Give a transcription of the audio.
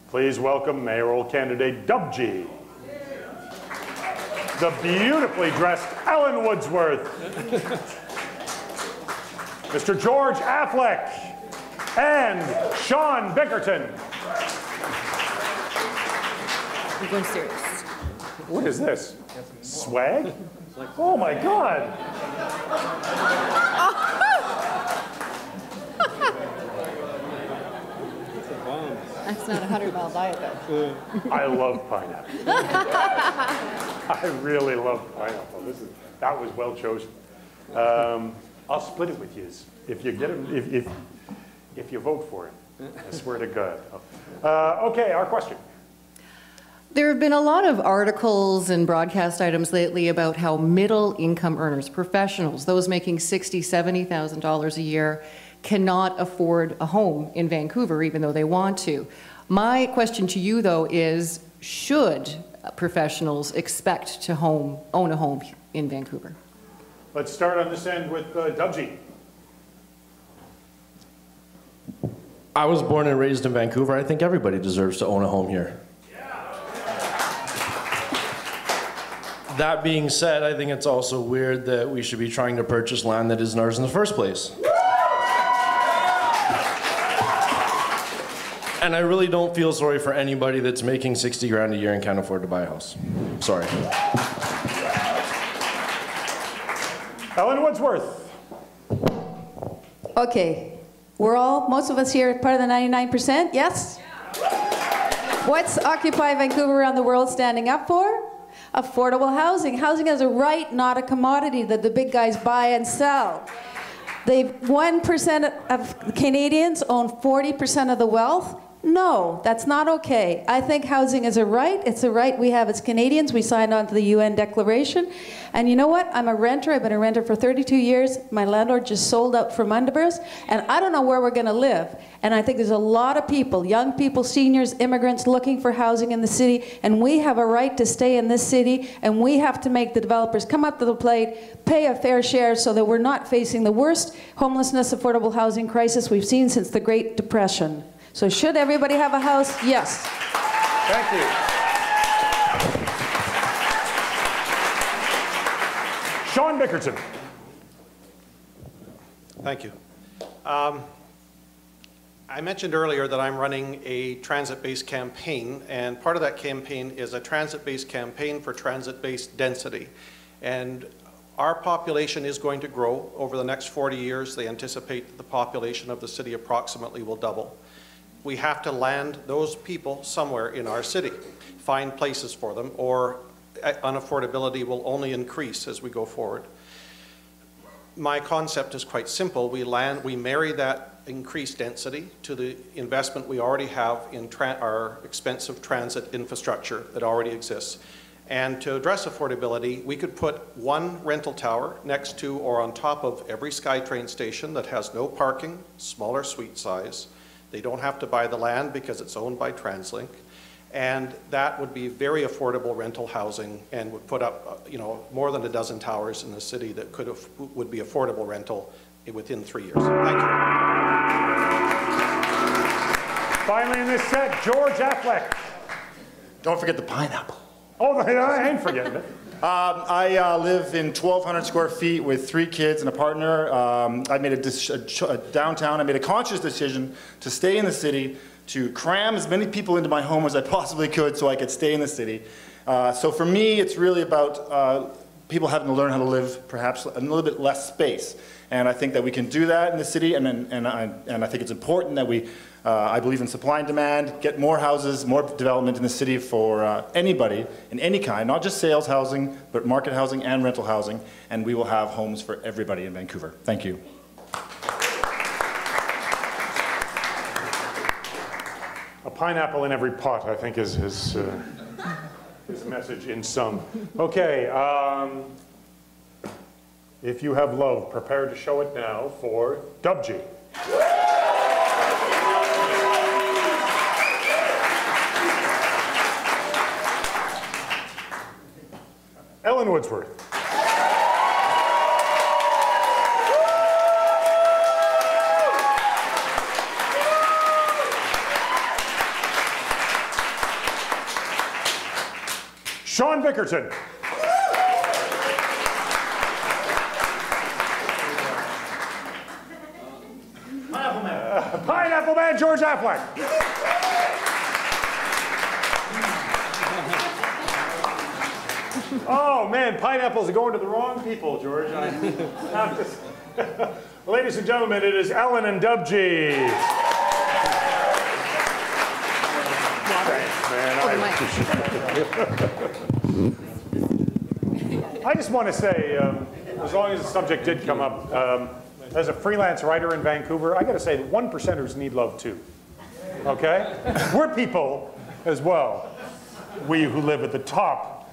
Please welcome mayoral candidate Dubgee. The beautifully dressed Ellen Woodsworth. Mr. George Affleck and Sean Bickerton. I'm going serious. What is this? Swag? Oh my God. That's not a 100-mile diet, though. I love pineapple. I really love pineapple. That was well chosen. I'll split it with you if you get it, if you vote for it. I swear to God. Okay, our question. There have been a lot of articles and broadcast items lately about how middle-income earners, professionals, those making $60,000, $70,000 a year, cannot afford a home in Vancouver, even though they want to. My question to you, though, is should professionals expect to own a home in Vancouver? Let's start on this end with Dubgee. I was born and raised in Vancouver. I think everybody deserves to own a home here. That being said, I think it's also weird that we should be trying to purchase land that isn't ours in the first place. And I really don't feel sorry for anybody that's making 60 grand a year and can't afford to buy a house. Sorry. Ellen Woodsworth. Okay, most of us here are part of the 99%, yes? What's Occupy Vancouver around the world standing up for? Affordable housing. Housing is a right, not a commodity that the big guys buy and sell. 1% of Canadians own 40% of the wealth. No, that's not okay. I think housing is a right. It's a right we have as Canadians. We signed on to the UN Declaration. And you know what? I'm a renter. I've been a renter for 32 years. My landlord just sold out from under us. And I don't know where we're going to live. And I think there's a lot of people, young people, seniors, immigrants, looking for housing in the city. And we have a right to stay in this city. And we have to make the developers come up to the plate, pay a fair share so that we're not facing the worst homelessness, affordable housing crisis we've seen since the Great Depression. So should everybody have a house? Yes. Thank you. Sean Bickerton. Thank you. I mentioned earlier that I'm running a transit-based campaign, and part of that campaign is a transit-based campaign for transit-based density. And our population is going to grow. Over the next 40 years, they anticipate that the population of the city approximately will double. We have to land those people somewhere in our city, find places for them, or unaffordability will only increase as we go forward. My concept is quite simple. We marry that increased density to the investment we already have in our expensive transit infrastructure that already exists. And to address affordability, we could put one rental tower next to or on top of every SkyTrain station that has no parking, smaller suite size. They don't have to buy the land because it's owned by TransLink. And that would be very affordable rental housing and would put up more than a dozen towers in the city that would be affordable rental within 3 years. Thank you. Finally in this set, George Affleck. Don't forget the pineapple. Oh, I ain't forgetting it. I live in 1,200 square feet with 3 kids and a partner. I made downtown. I made a conscious decision to stay in the city, to cram as many people into my home as I possibly could so I could stay in the city. So for me, it's really about people having to learn how to live perhaps a little bit less space. And I think that we can do that in the city, and I think it's important that we, I believe in supply and demand, get more houses, more development in the city for anybody in any kind, not just sales housing, but market housing and rental housing, and we will have homes for everybody in Vancouver. Thank you. A pineapple in every pot, I think, is his message in sum. Okay, if you have love, prepare to show it now for Dubgee. Ellen Woodsworth. Sean Bickerton. Pineapple Man George Affleck. Oh man, pineapples are going to the wrong people, George. Ladies and gentlemen, it is Ellen and Dubgee. Thanks, man. I just want to say, as long as the subject did come up, as a freelance writer in Vancouver, I got to say that 1%ers need love too. Okay? We're people as well. We who live at the top